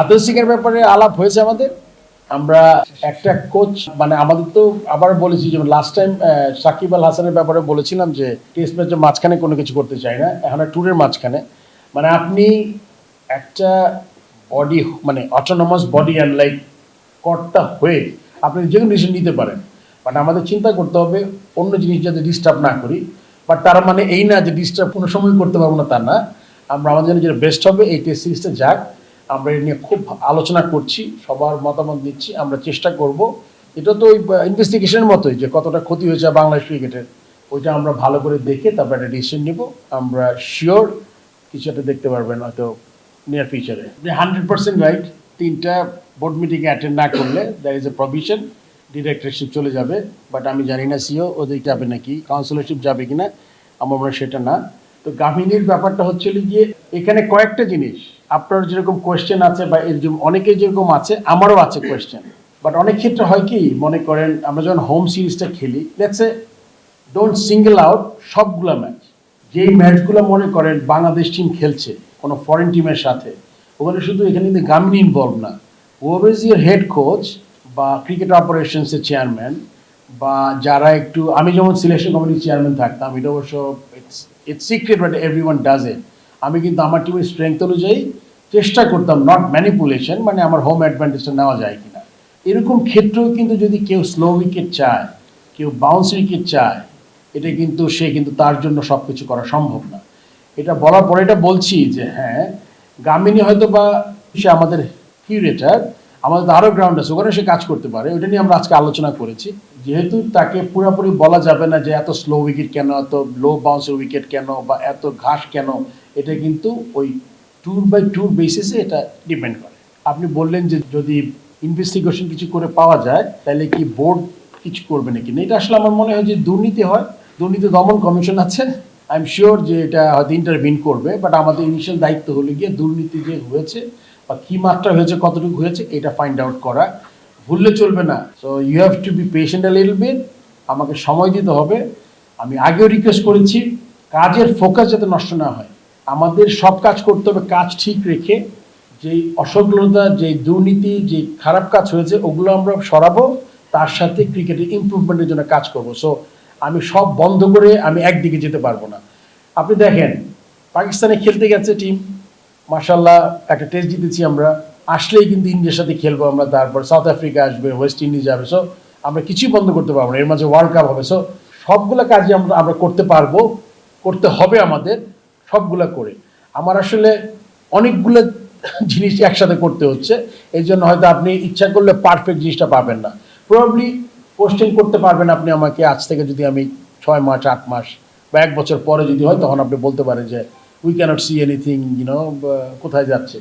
আতর সিংয়ের ব্যাপারে আলাপ হয়েছে আমাদের। আমরা একটা কোচ মানে আমাদের তো আবার বলেছি, যেমন লাস্ট টাইম সাকিব আল হাসানের ব্যাপারে বলেছিলাম যে টেস্ট ম্যাচের মাঝখানে কোনো কিছু করতে চাই না, এখন ট্যুরের মাঝখানে। মানে আপনি একটা বডি মানে অটোনমাস বডি অ্যান্ড লাইক কর্তা হয়ে আপনি যে কোনো ডিসিশন নিতে পারেন, বাট আমাদের চিন্তা করতে হবে অন্য জিনিস যাতে ডিস্টার্ব না করি। বাট তার মানে এই না যে ডিস্টার্ব কোনো সময় করতে পারবো না, তা না। আমরা আমাদের জন্য যেটা বেস্ট হবে এই টেস্ট সিরিজটা যাক, আমরা এটা নিয়ে খুব আলোচনা করছি, সবার মতামত নিচ্ছি, আমরা চেষ্টা করব। এটা তো ওই ইনভেস্টিগেশনের মতোই যে কতটা ক্ষতি হয়েছে বাংলাদেশ ক্রিকেটের, ওইটা আমরা ভালো করে দেখে তারপর একটা ডিসিশন নেব। আমরা শিওর কিছু একটা দেখতে পারবেন হয়তো নিয়ার ফিউচারে। 100% রাইট, 3টা বোর্ড মিটিংয়ে অ্যাটেন্ড না করলে there is a provision, directorship চলে যাবে। বাট আমি জানি না সিও ওদিক যাবে নাকি, কাউন্সিলরশিপ যাবে কিনা, আমার মনে হয় সেটা না। তো গাভিনীর ব্যাপারটা হচ্ছে গিয়ে এখানে কয়েকটা জিনিস, আপনার যেরকম কোয়েশ্চেন আছে বা এরকম অনেকের যেরকম আছে, আমারও আছে কোয়েশ্চেন। বাট অনেক ক্ষেত্রে হয় কি, মনে করেন আমরা যখন হোম সিরিজটা খেলি, let's A don't single out সবগুলো ম্যাচ, যেই ম্যাচগুলো মনে করেন বাংলাদেশ টিম খেলছে কোনো ফরেন টিমের সাথে, ওখানে শুধু এখানে কিন্তু গামিনী ইনভলভ না, হুয়ার ইজ ইয়ার হেড কোচ বা ক্রিকেট অপারেশনসের চেয়ারম্যান বা যারা একটু, আমি যেমন সিলেকশন কমিটির চেয়ারম্যান থাকতাম, এটা অবশ্য it's secret but everyone does it. আমি কিন্তু আমার টিমের স্ট্রেংথ অনুযায়ী চেষ্টা করতাম, নট ম্যানিপুলেশন, মানে আমার হোম অ্যাডভান্টেজটা নেওয়া যায় কিনা। এরকম ক্ষেত্রেও কিন্তু যদি কেউ স্লো উইকেট চায়, কেউ বাউন্স উইকেট চায়, এটা কিন্তু সে কিন্তু তার জন্য সব কিছু করা সম্ভব না। এটা বলার পরে এটা বলছি যে হ্যাঁ, গামিনী হয়তো বা সে আমাদের কিউরেটার, আমাদের তো আরও গ্রাউন্ড আছে, ওখানে সে কাজ করতে পারে, ওইটা নিয়ে আমরা আজকে আলোচনা করেছি। যেহেতু তাকে পুরোপুরি বলা যাবে না যে এত স্লো উইকেট কেন, এত লো বাউন্সের উইকেট কেন, বা এত ঘাস কেন, এটা কিন্তু ওই ট্যুর বাই ট্যুর বেসিসে এটা ডিপেন্ড করে। আপনি বললেন যে যদি ইনভেস্টিগেশন কিছু করে পাওয়া যায় তাহলে কি বোর্ড কিছু করবে নাকি না, এটা আসলে আমার মনে হয় যে দুর্নীতি হয়, দুর্নীতি দমন কমিশন আছে, আই এম শিওর যে এটা হয়তো ইন্টারভিন করবে। বাট আমাদের ইনিশিয়াল দায়িত্ব হলো গিয়ে দুর্নীতি যে হয়েছে বা কী মাত্রা হয়েছে, কতটুকু হয়েছে, এটা ফাইন্ড আউট করা। ভুললে চলবে না। So you have to be patient a little bit, আমাকে সময় দিতে হবে। আমি আগেও রিকোয়েস্ট করেছি, কাজের ফোকাস যাতে নষ্ট না হয়, আমাদের সব কাজ করতে হবে কাজ ঠিক রেখে। যেই অসফলতা, যেই দুর্নীতি, যে খারাপ কাজ হয়েছে, ওগুলো আমরা সরাবো, তার সাথে ক্রিকেটের ইমপ্রুভমেন্টের জন্য কাজ করব। সো আমি সব বন্ধ করে আমি একদিকে যেতে পারবো না। আপনি দেখেন, পাকিস্তানে খেলতে গেছে টিম, মাশাল্লাহ একটা টেস্ট জিতেছি আমরা, আসলেই কিন্তু ইন্ডিয়ার সাথে খেলবো আমরা, তারপর সাউথ আফ্রিকা আসবে, ওয়েস্ট ইন্ডিজ যাবে। সো আমরা কিছুই বন্ধ করতে পারবো না, এর মাঝে ওয়ার্ল্ড কাপ হবে। সো সবগুলো কাজই আমরা করতে পারবো, করতে হবে আমাদের, সবগুলা করে। আমার আসলে অনেকগুলো জিনিস একসাথে করতে হচ্ছে, এই জন্য হয়তো আপনি ইচ্ছা করলে পারফেক্ট জিনিসটা পাবেন না। প্রবাবলি কোশ্চেন করতে পারবেন আপনি আমাকে আজ থেকে, যদি আমি 6 মাস 8 মাস বা 1 বছর পরে যদি হয়, তখন আপনি বলতে পারেন যে উই ক্যানট সি এনিথিং, কোথায় যাচ্ছে।